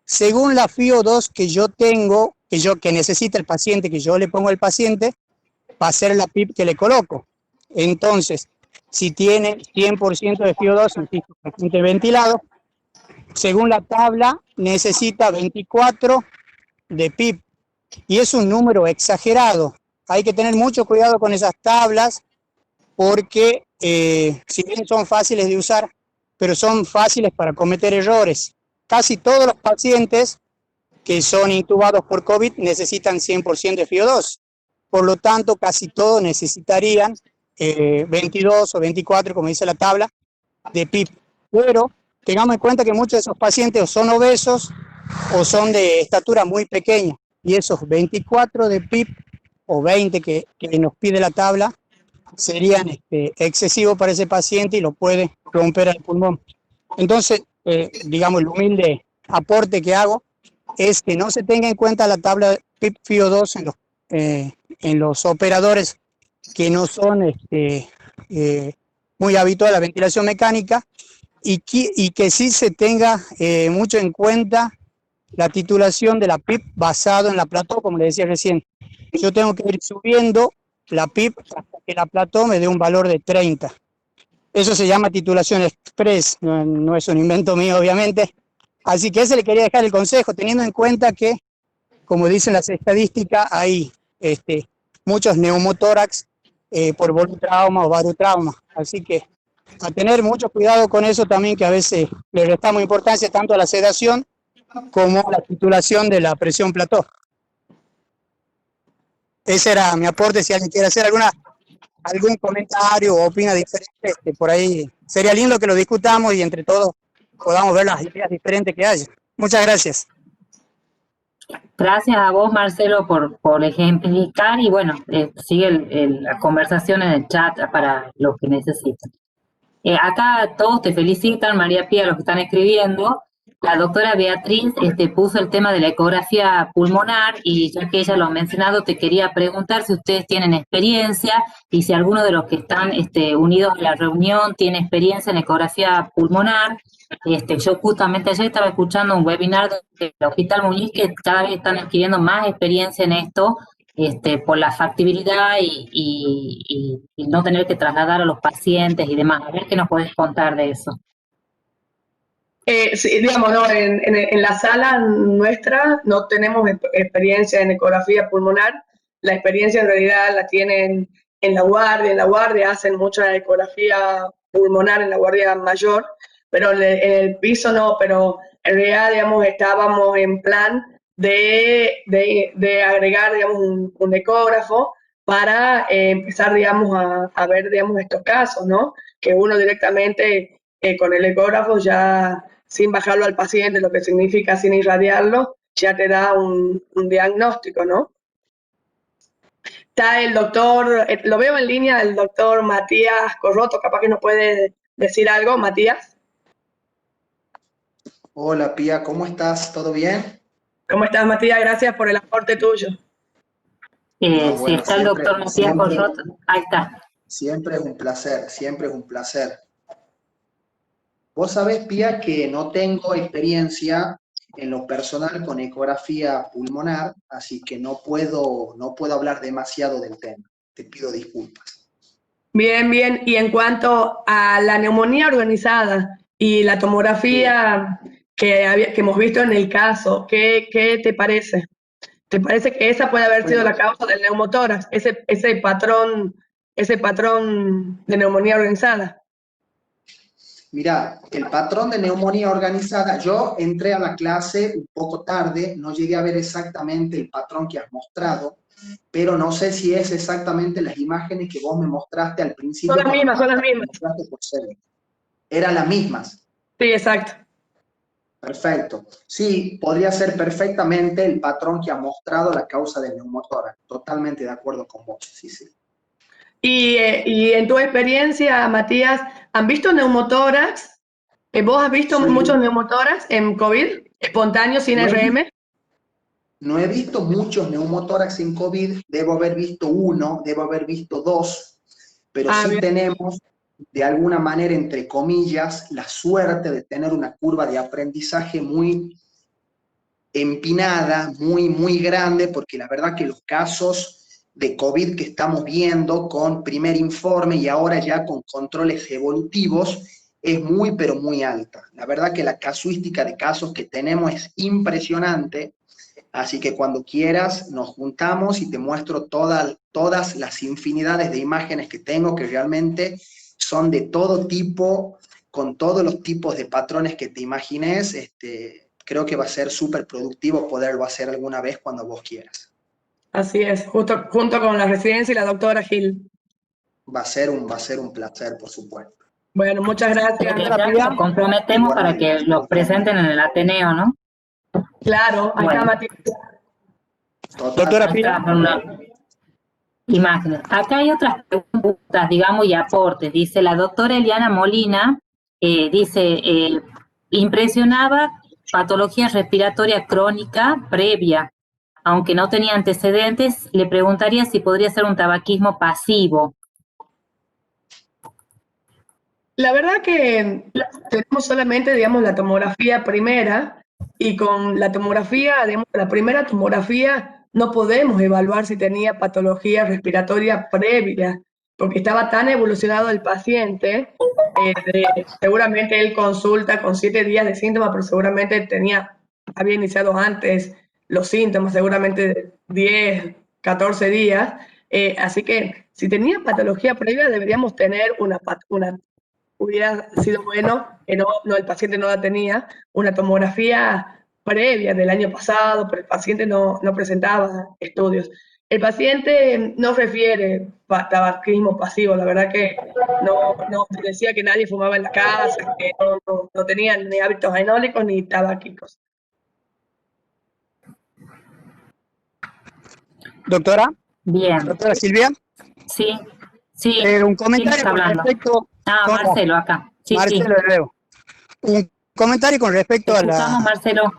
según la FiO2 que yo tengo, que necesita el paciente, que yo le pongo al paciente, va a ser la PIP que le coloco. Entonces, si tiene 100% de FiO2 en paciente ventilado, según la tabla, necesita 24 de PIP. Y es un número exagerado. Hay que tener mucho cuidado con esas tablas porque si bien son fáciles de usar, pero son fáciles para cometer errores. Casi todos los pacientes que son intubados por COVID necesitan 100% de FiO2. Por lo tanto, casi todos necesitarían 22 o 24, como dice la tabla, de PIP. Pero tengamos en cuenta que muchos de esos pacientes o son obesos o son de estatura muy pequeña. Y esos 24 de PIP o 20 que nos pide la tabla serían excesivos para ese paciente y lo puede romper al pulmón. Entonces, digamos, el humilde aporte que hago es que no se tenga en cuenta la tabla PIP-FiO2 en los operadores que no son muy habituales a la ventilación mecánica y que sí se tenga mucho en cuenta la titulación de la PIP basado en la plató, como le decía recién. Yo tengo que ir subiendo la PIP hasta que la plató me dé un valor de 30. Eso se llama titulación express, no es un invento mío, obviamente. Así que ese le quería dejar el consejo, teniendo en cuenta que, como dicen las estadísticas, hay muchos neumotórax por volutrauma o barotrauma. Así que a tener mucho cuidado con eso también, que a veces le restamos importancia tanto a la sedación como a la titulación de la presión plató. Ese era mi aporte. Si alguien quiere hacer algún comentario o opina diferente, por ahí sería lindo que lo discutamos y entre todos podamos ver las ideas diferentes que haya. Muchas gracias. Gracias a vos, Marcelo, por ejemplificar y bueno, sigue la conversación en el chat para los que necesiten. Acá todos te felicitan, María Pía, los que están escribiendo. La doctora Beatriz puso el tema de la ecografía pulmonar y ya que ella lo ha mencionado, te quería preguntar si ustedes tienen experiencia y si alguno de los que están unidos a la reunión tiene experiencia en ecografía pulmonar. Yo justamente ayer estaba escuchando un webinar del Hospital Muñiz que cada vez están adquiriendo más experiencia en esto por la factibilidad y no tener que trasladar a los pacientes y demás. A ver qué nos podés contar de eso. Sí, digamos, ¿no? En la sala nuestra no tenemos experiencia en ecografía pulmonar. La experiencia en realidad la tienen en la guardia. En la guardia hacen mucha ecografía pulmonar en la guardia mayor, pero en el piso no. Pero en realidad, digamos, estábamos en plan de agregar, digamos, un ecógrafo para empezar, digamos, a ver, digamos, estos casos, ¿no? Que uno directamente con el ecógrafo ya, sin bajarlo al paciente, lo que significa sin irradiarlo, ya te da un diagnóstico, ¿no? Está el doctor, lo veo en línea, el doctor Matías Corroto, capaz que nos puede decir algo, Matías. Hola Pía, ¿cómo estás? ¿Todo bien? ¿Cómo estás, Matías? Gracias por el aporte tuyo. No, Si bueno, está el doctor Matías Corroto, ahí está. siempre es un placer, siempre es un placer. Vos sabés, Pía, que no tengo experiencia en lo personal con ecografía pulmonar, así que no puedo hablar demasiado del tema. Te pido disculpas. Bien, bien. Y en cuanto a la neumonía organizada y la tomografía que hemos visto en el caso, ¿qué te parece? ¿Te parece que esa puede haber sido la causa del neumotórax, ese patrón de neumonía organizada? Mirá, el patrón de neumonía organizada, yo entré a la clase un poco tarde, no llegué a ver exactamente el patrón que has mostrado, pero no sé si es exactamente las imágenes que vos me mostraste al principio. Son las mismas, son las mismas. Eran las mismas. Sí, exacto. Perfecto. Sí, podría ser perfectamente el patrón que ha mostrado la causa del neumotórax. Totalmente de acuerdo con vos, sí, sí. Y en tu experiencia, Matías, ¿han visto neumotórax? ¿Vos has visto Sí. muchos neumotórax en COVID, espontáneos, sin RM? No he visto muchos neumotórax en COVID, debo haber visto uno, debo haber visto dos, pero sí bien. tenemos, de alguna manera, entre comillas, la suerte de tener una curva de aprendizaje muy empinada, muy grande, porque la verdad que los casos de COVID que estamos viendo con primer informe y ahora ya con controles evolutivos es muy, pero muy alta. La verdad que la casuística de casos que tenemos es impresionante, así que cuando quieras nos juntamos y te muestro todas las infinidades de imágenes que tengo, que realmente son de todo tipo, con todos los tipos de patrones que te imagines. Creo que va a ser súper productivo poderlo hacer alguna vez cuando vos quieras. Así es, junto con la residencia y la doctora Gil. Va a ser un placer, por supuesto. Bueno, muchas gracias. Nos comprometemos para que los presenten en el Ateneo, ¿no? Claro, ahí está Matías. Doctora Pía. Imágenes. Acá hay otras preguntas, digamos, y aportes. Dice la doctora Eliana Molina, dice, impresionaba patología respiratoria crónica previa, aunque no tenía antecedentes, le preguntaría si podría ser un tabaquismo pasivo. La verdad que tenemos solamente, digamos, la tomografía primera, y con la tomografía, digamos, la primera tomografía no podemos evaluar si tenía patología respiratoria previa, porque estaba tan evolucionado el paciente. Seguramente él consulta con 7 días de síntomas, pero seguramente había iniciado antes los síntomas, seguramente 10, 14 días. Así que si tenía patología previa, deberíamos tener hubiera sido bueno que no, el paciente no la tenía, una tomografía previa del año pasado, pero el paciente no presentaba estudios. El paciente no refiere tabaquismo pasivo, la verdad que no decía que nadie fumaba en la casa, que no tenían ni hábitos anólicos ni tabáquicos. Doctora. Bien. Doctora Silvia. Sí. Un comentario con respecto... Marcelo acá. Marcelo de nuevo. Un comentario con respecto a Marcelo.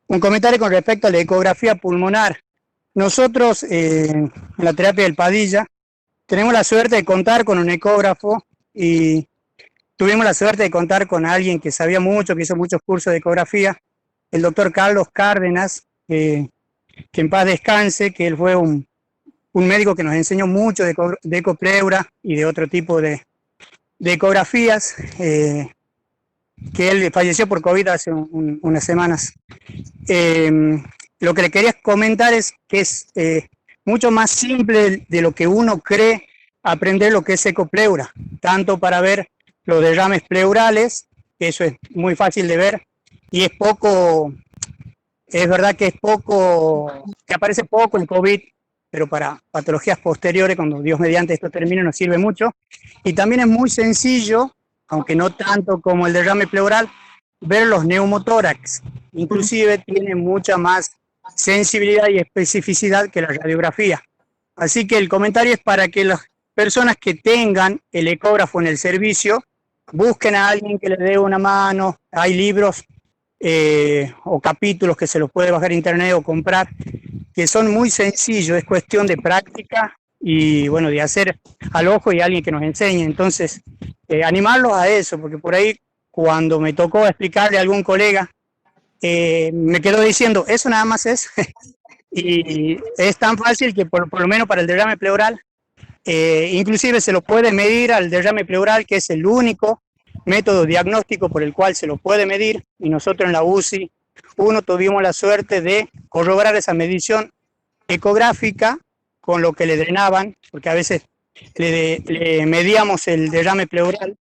Un comentario con respecto a la ecografía pulmonar. Nosotros, en la terapia del Padilla, tenemos la suerte de contar con un ecógrafo y tuvimos la suerte de contar con alguien que sabía mucho, que hizo muchos cursos de ecografía, el doctor Carlos Cárdenas, que en paz descanse, que él fue un un médico que nos enseñó mucho de ecopleura y de otro tipo de ecografías, que él falleció por COVID hace unas semanas. Lo que le quería comentar es que es mucho más simple de lo que uno cree aprender lo que es ecopleura, tanto para ver los derrames pleurales, que eso es muy fácil de ver, y es verdad que que aparece poco en COVID, pero para patologías posteriores, cuando Dios mediante esto termine, nos sirve mucho. Y también es muy sencillo, aunque no tanto como el derrame pleural, ver los neumotórax. Inclusive tiene mucha más sensibilidad y especificidad que la radiografía. Así que el comentario es para que las personas que tengan el ecógrafo en el servicio busquen a alguien que les dé una mano. Hay libros o capítulos que se los puede bajar a internet o comprar, que son muy sencillos, es cuestión de práctica y bueno, de hacer al ojo y alguien que nos enseñe. Entonces, animarlos a eso, porque por ahí cuando me tocó explicarle a algún colega, me quedó diciendo, eso nada más es, y es tan fácil que por lo menos para el derrame pleural, inclusive se lo puede medir al derrame pleural, que es el único método diagnóstico por el cual se lo puede medir, y nosotros en la UCI tuvimos la suerte de corroborar esa medición ecográfica con lo que le drenaban, porque a veces le medíamos el derrame pleural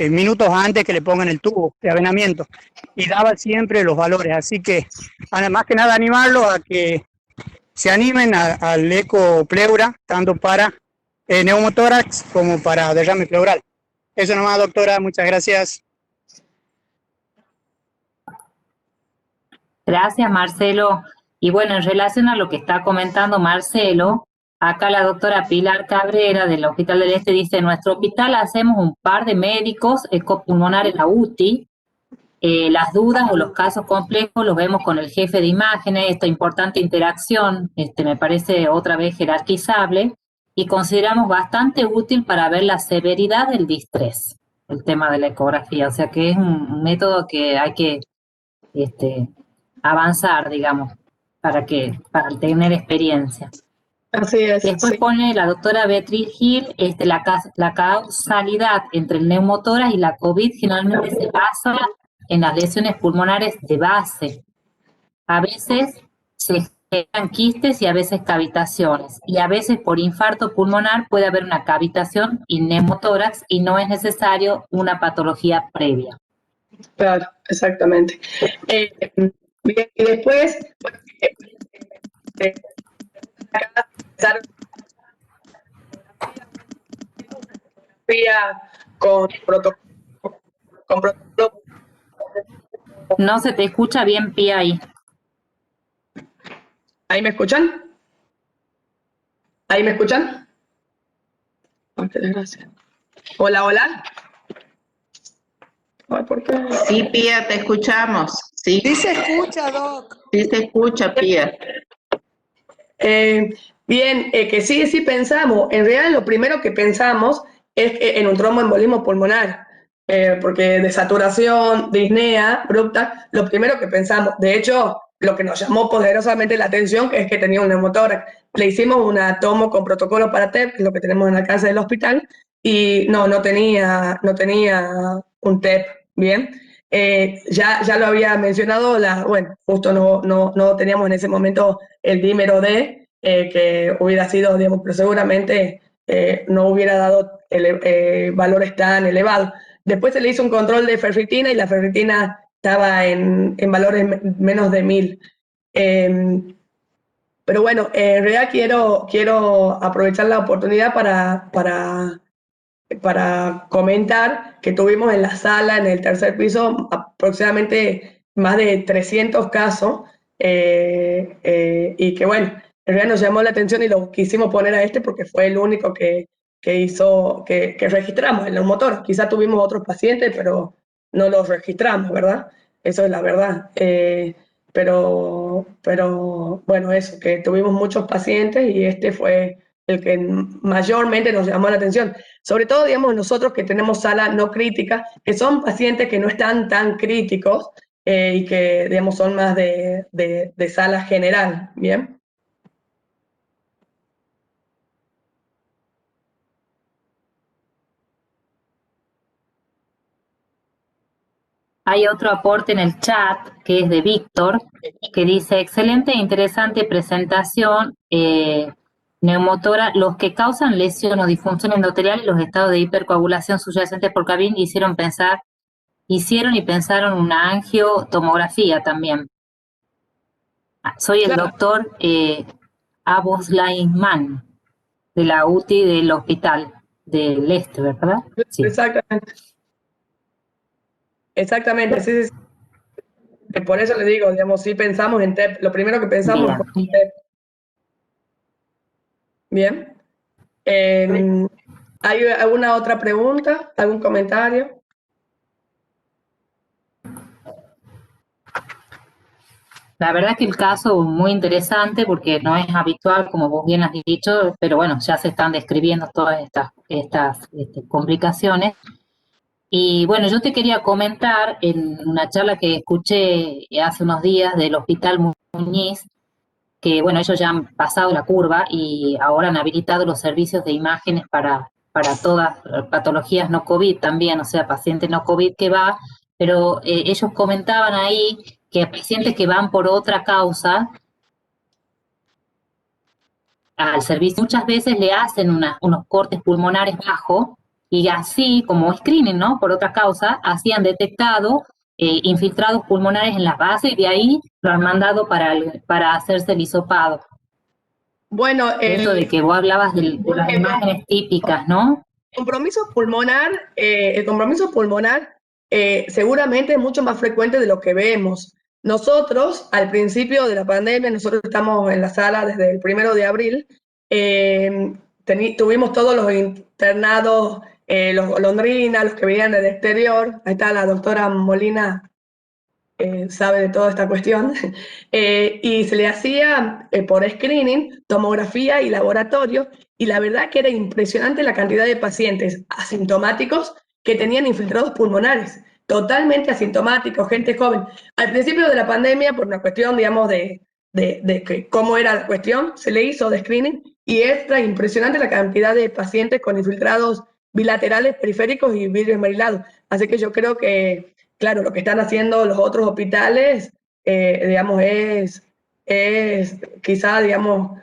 minutos antes que le pongan el tubo de avenamiento, y daba siempre los valores. Así que, más que nada, animarlos a que se animen al ecopleura, tanto para neumotórax como para derrame pleural. Eso nomás, doctora, muchas gracias. Gracias, Marcelo. Y bueno, en relación a lo que está comentando Marcelo, acá la doctora Pilar Cabrera del Hospital del Este dice, en nuestro hospital hacemos un par de médicos ecopulmonar en la UTI. Las dudas o los casos complejos los vemos con el jefe de imágenes, esta importante interacción me parece otra vez jerarquizable, y consideramos bastante útil para ver la severidad del distrés, el tema de la ecografía. O sea que es un método que hay que avanzar, digamos, para tener experiencia. Así es. Después sí. pone la doctora Beatriz Gil, la causalidad entre el neumotórax y la COVID generalmente se basa en las lesiones pulmonares de base. A veces se generan quistes y a veces cavitaciones. Y a veces por infarto pulmonar puede haber una cavitación y neumotórax y no es necesario una patología previa. Claro, exactamente. Bien, y después, bueno, con protocolo. No se te escucha bien, Pía, ahí. ¿Ahí me escuchan? ¿Ahí me escuchan? Muchas gracias. Hola, hola. Ay, ¿por qué? Sí, Pía, te escuchamos. Sí, Sí se escucha, Doc. sí se escucha, Pía. Bien, que sí pensamos. En realidad lo primero que pensamos es en un tromboembolismo pulmonar, porque de saturación, disnea abrupta, lo primero que pensamos. De hecho, lo que nos llamó poderosamente la atención es que tenía un neumotórax. Le hicimos una tomo con protocolo para TEP, que es lo que tenemos en la casa del hospital, y no tenía un TEP, ¿bien? Ya lo había mencionado, bueno, justo no teníamos en ese momento el dímero D, que hubiera sido, digamos, pero seguramente no hubiera dado valores tan elevados. Después se le hizo un control de ferritina y la ferritina estaba en valores menos de 1000. Pero bueno, en realidad quiero aprovechar la oportunidad para comentar que tuvimos en la sala, en el tercer piso, aproximadamente más de 300 casos, y que bueno, en realidad nos llamó la atención y lo quisimos poner a este porque fue el único que registramos, el neumotórax. Quizá tuvimos otros pacientes, pero no los registramos, ¿verdad? Eso es la verdad. Pero bueno, eso, que tuvimos muchos pacientes y este fue el que mayormente nos llamó la atención. Sobre todo, digamos, nosotros que tenemos sala no crítica, que son pacientes que no están tan críticos y que, digamos, son más de sala general, ¿bien? Hay otro aporte en el chat que es de Víctor, que dice, excelente e interesante presentación, neumotora, los que causan lesión o disfunción endotelial y los estados de hipercoagulación subyacentes por Cabin hicieron y pensaron una angiotomografía también. Soy el doctor Abos Lainman, de la UTI del hospital del Este, ¿verdad? Sí. Exactamente. Exactamente, sí, sí. Por eso le digo, digamos, si pensamos en TEP, lo primero que pensamos Bien. fue en TEP. Bien. ¿Hay alguna otra pregunta? ¿Algún comentario? La verdad que el caso muy interesante porque no es habitual, como vos bien has dicho, pero bueno, ya se están describiendo todas estas complicaciones. Y bueno, yo te quería comentar en una charla que escuché hace unos días del Hospital Muñiz, que bueno, ellos ya han pasado la curva y ahora han habilitado los servicios de imágenes para todas patologías no COVID también, o sea, pacientes no COVID que va, pero ellos comentaban ahí que pacientes que van por otra causa al servicio muchas veces le hacen unos cortes pulmonares bajos y así, como screening, ¿no? Por otra causa, así han detectado infiltrados pulmonares en las bases y de ahí lo han mandado para hacerse el hisopado. Bueno, Eso de que vos hablabas de las imágenes típicas, ¿no? el compromiso pulmonar seguramente es mucho más frecuente de lo que vemos. Nosotros, al principio de la pandemia, nosotros estamos en la sala desde el 1 de abril, tuvimos todos los internados, los golondrinas, los que venían del exterior, ahí está la doctora Molina, sabe de toda esta cuestión, y se le hacía por screening, tomografía y laboratorio, y la verdad que era impresionante la cantidad de pacientes asintomáticos que tenían infiltrados pulmonares, totalmente asintomáticos, gente joven. Al principio de la pandemia, por una cuestión, digamos, de que cómo era la cuestión, se le hizo de screening, y es impresionante la cantidad de pacientes con infiltrados bilaterales, periféricos y vidrio esmerilado. Así que yo creo que claro, lo que están haciendo los otros hospitales, digamos, es quizá, digamos,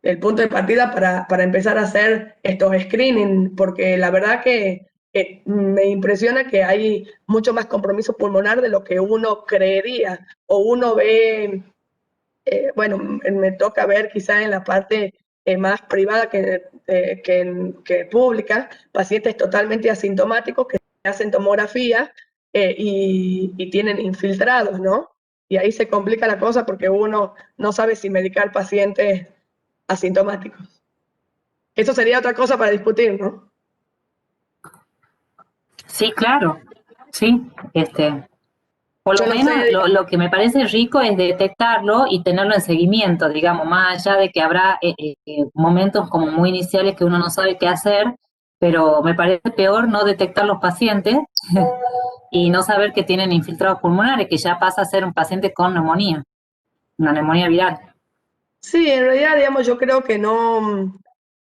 el punto de partida para empezar a hacer estos screening, porque la verdad que me impresiona que hay mucho más compromiso pulmonar de lo que uno creería, o uno ve, bueno, me toca ver quizá en la parte más privada que pública, pacientes totalmente asintomáticos que hacen tomografía y tienen infiltrados, ¿no? Y ahí se complica la cosa porque uno no sabe si medicar pacientes asintomáticos. Eso sería otra cosa para discutir, ¿no? Sí, claro. Sí, por Yo lo no menos sé, lo que me parece rico es detectarlo y tenerlo en seguimiento, digamos, más allá de que habrá momentos como muy iniciales que uno no sabe qué hacer, pero me parece peor no detectar los pacientes y no saber que tienen infiltrados pulmonares, que ya pasa a ser un paciente con neumonía, una neumonía viral. sí, en realidad, digamos, yo creo que no,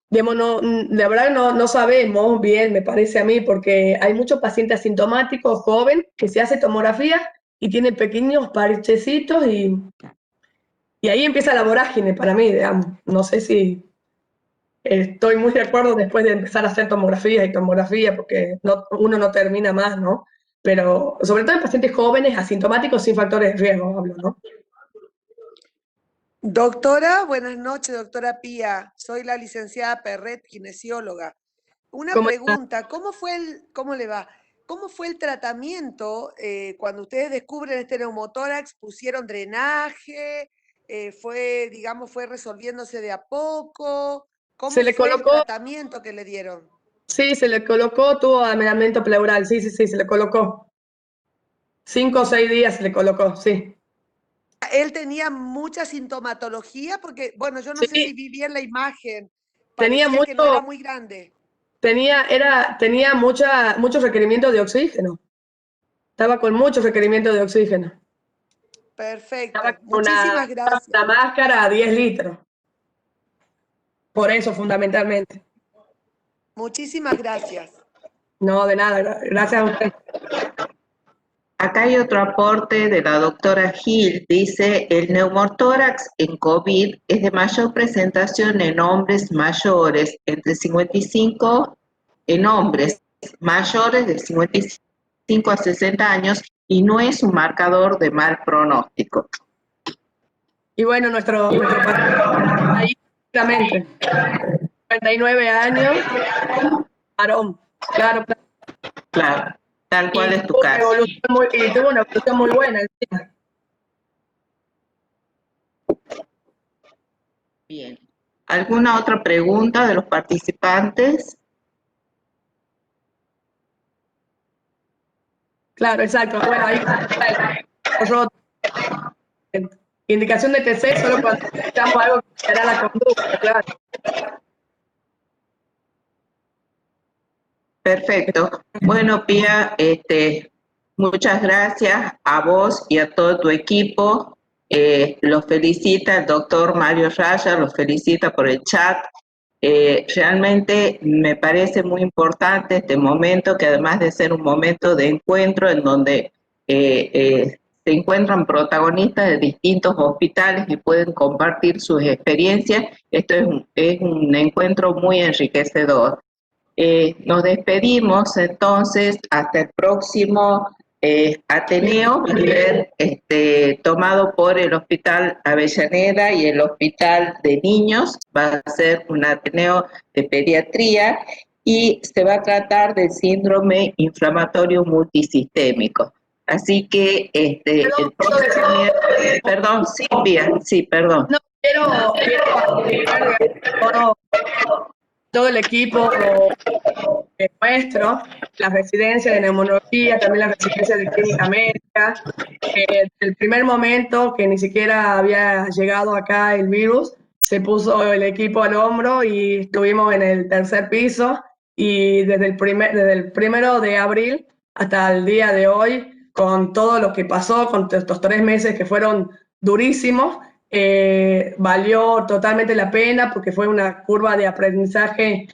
digamos, no, la verdad no sabemos bien, me parece a mí, porque hay muchos pacientes asintomáticos, joven, que se hace tomografía y tiene pequeños parchecitos y ahí empieza la vorágine para mí, digamos. No sé si estoy muy de acuerdo después de empezar a hacer tomografía, porque uno no termina más, ¿no? Pero sobre todo en pacientes jóvenes, asintomáticos, sin factores de riesgo, hablo, ¿no? Doctora, buenas noches, doctora Pía. Soy la licenciada Perret, kinesióloga. Una ¿Cómo está? pregunta, ¿cómo le va? ¿Cómo fue el tratamiento cuando ustedes descubren este neumotórax? ¿Pusieron drenaje? ¿Fue resolviéndose de a poco? Se ¿Cómo le fue el colocó, tratamiento que le dieron? sí, se le colocó, tuvo amenamiento pleural, sí, se le colocó. 5 o 6 días se le colocó, sí. Él tenía mucha sintomatología porque, bueno, yo no sé si Sí, vi bien la imagen, tenía parecía que no era mucho, muy grande. tenía muchos requerimientos de oxígeno. Estaba con muchos requerimientos de oxígeno. Estaba Perfecto, con muchísimas gracias. una máscara a 10 litros. Por eso, fundamentalmente. Muchísimas gracias. No, de nada, gracias a usted. Acá hay otro aporte de la doctora Gil, dice, el neumotórax en COVID es de mayor presentación en hombres mayores, entre 55, en hombres mayores de 55 a 60 años y no es un marcador de mal pronóstico. Y bueno, nuestro ahí claramente, 59 años, varón, claro, claro. Claro, tal cual es tu Tuvo caso. y tuvo una evolución muy buena encima. Bien. ¿Alguna otra pregunta de los participantes? Claro, exacto. Bueno, ahí indicación de TC solo cuando necesitamos algo que será la conducta, claro. Perfecto. Bueno, Pía, muchas gracias a vos y a todo tu equipo. Los felicita el doctor Mario Raya, los felicita por el chat. Realmente me parece muy importante este momento, que además de ser un momento de encuentro en donde se encuentran protagonistas de distintos hospitales y pueden compartir sus experiencias, esto es un encuentro muy enriquecedor. Nos despedimos entonces hasta el próximo Ateneo, tomado por el Hospital Avellaneda y el Hospital de Niños. Va a ser un Ateneo de pediatría y se va a tratar del síndrome inflamatorio multisistémico. Así que el próximo miércoles, perdón, Silvia, sí, perdón. No, quiero todo el equipo nuestro, las residencias de neumología, también las residencias de clínica médica. El primer momento que ni siquiera había llegado acá el virus, se puso el equipo al hombro y estuvimos en el tercer piso y desde el 1 de abril hasta el día de hoy, con todo lo que pasó, con estos 3 meses que fueron durísimos, valió totalmente la pena porque fue una curva de aprendizaje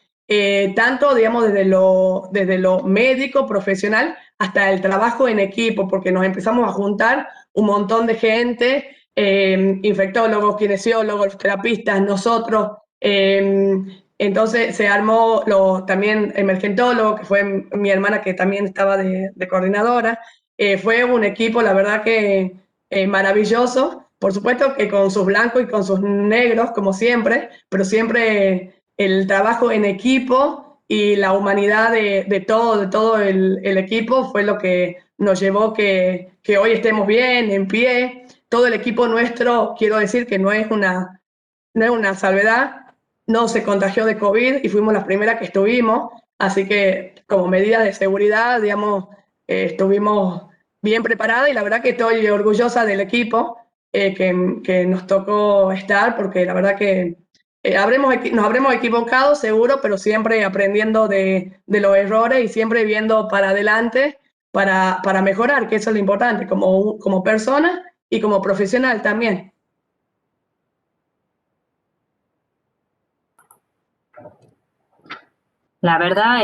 tanto, digamos, desde lo médico, profesional, hasta el trabajo en equipo, porque nos empezamos a juntar un montón de gente, infectólogos, kinesiólogos, terapistas, nosotros. Entonces se armó también emergentólogo, que fue mi hermana que también estaba de coordinadora. Fue un equipo, la verdad que maravilloso. Por supuesto que con sus blancos y con sus negros, como siempre, pero siempre el trabajo en equipo y la humanidad de todo el equipo fue lo que nos llevó que hoy estemos bien, en pie. Todo el equipo nuestro, quiero decir que no es una salvedad, no se contagió de COVID y fuimos las primeras que estuvimos, así que como medida de seguridad, digamos, estuvimos bien preparadas y la verdad que estoy orgullosa del equipo que nos tocó estar, porque la verdad que nos habremos equivocado seguro, pero siempre aprendiendo de los errores y siempre viendo para adelante para mejorar, que eso es lo importante, como persona y como profesional también. La verdad,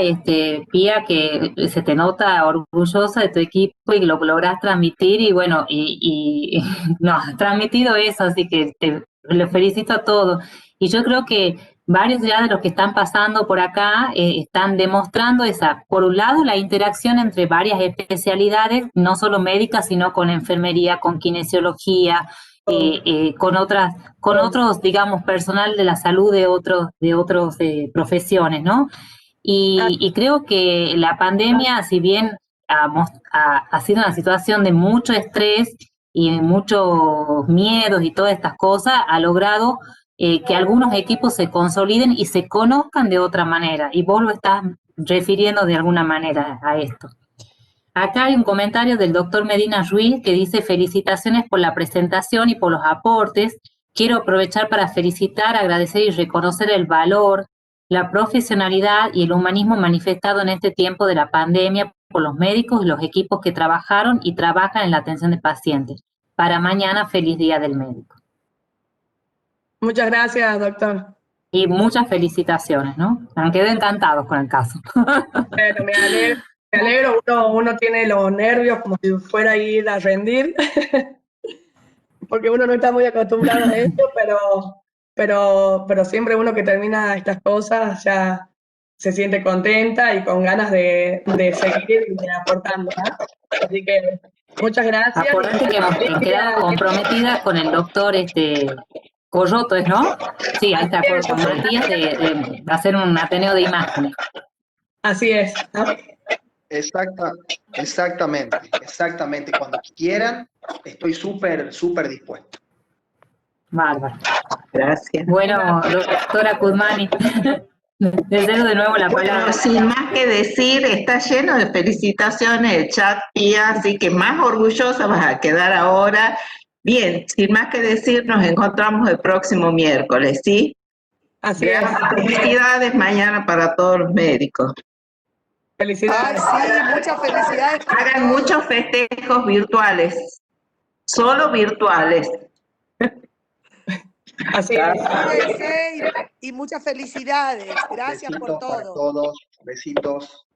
Pía, que se te nota orgullosa de tu equipo y lo logras transmitir y bueno, y no, has transmitido eso, así que lo felicito a todos. Y yo creo que varios ya de los que están pasando por acá están demostrando por un lado, la interacción entre varias especialidades, no solo médicas, sino con enfermería, con kinesiología, con otros, digamos, personal de la salud de otras profesiones, ¿no? Y creo que la pandemia, si bien ha sido una situación de mucho estrés y muchos miedos y todas estas cosas, ha logrado que algunos equipos se consoliden y se conozcan de otra manera. Y vos lo estás refiriendo de alguna manera a esto. Acá hay un comentario del doctor Medina Ruiz que dice: felicitaciones por la presentación y por los aportes. Quiero aprovechar para felicitar, agradecer y reconocer el valor, la profesionalidad y el humanismo manifestado en este tiempo de la pandemia por los médicos y los equipos que trabajaron y trabajan en la atención de pacientes. Para mañana, feliz Día del Médico. Muchas gracias, doctor. Y muchas felicitaciones, ¿no? Me quedé encantados con el caso. Bueno, me alegro. Me alegro, uno tiene los nervios como si fuera a ir a rendir, porque uno no está muy acostumbrado a esto, pero siempre uno que termina estas cosas ya se siente contenta y con ganas de seguir aportando, ¿no? Así que muchas gracias. Acordate que hemos quedado comprometidas con el doctor Coyoto, ¿no? Sí, ahí está, con Matías, de hacer un ateneo de imágenes. Así es, ¿no? Exactamente. Cuando quieran, estoy súper dispuesto. Bárbaro. Gracias. Bueno, doctora Kuzmani, le cedo de nuevo la palabra. Bueno, sin más que decir, está lleno de felicitaciones el chat, Pía, así que más orgullosa vas a quedar ahora. Bien, sin más que decir, nos encontramos el próximo miércoles, ¿sí? Así es. Felicidades mañana para todos los médicos. Felicidades. Ay, sí, muchas felicidades. Hagan muchos festejos virtuales, solo virtuales. Así es. Cuídense y muchas felicidades. Gracias por Besitos para todo. todos. Besitos.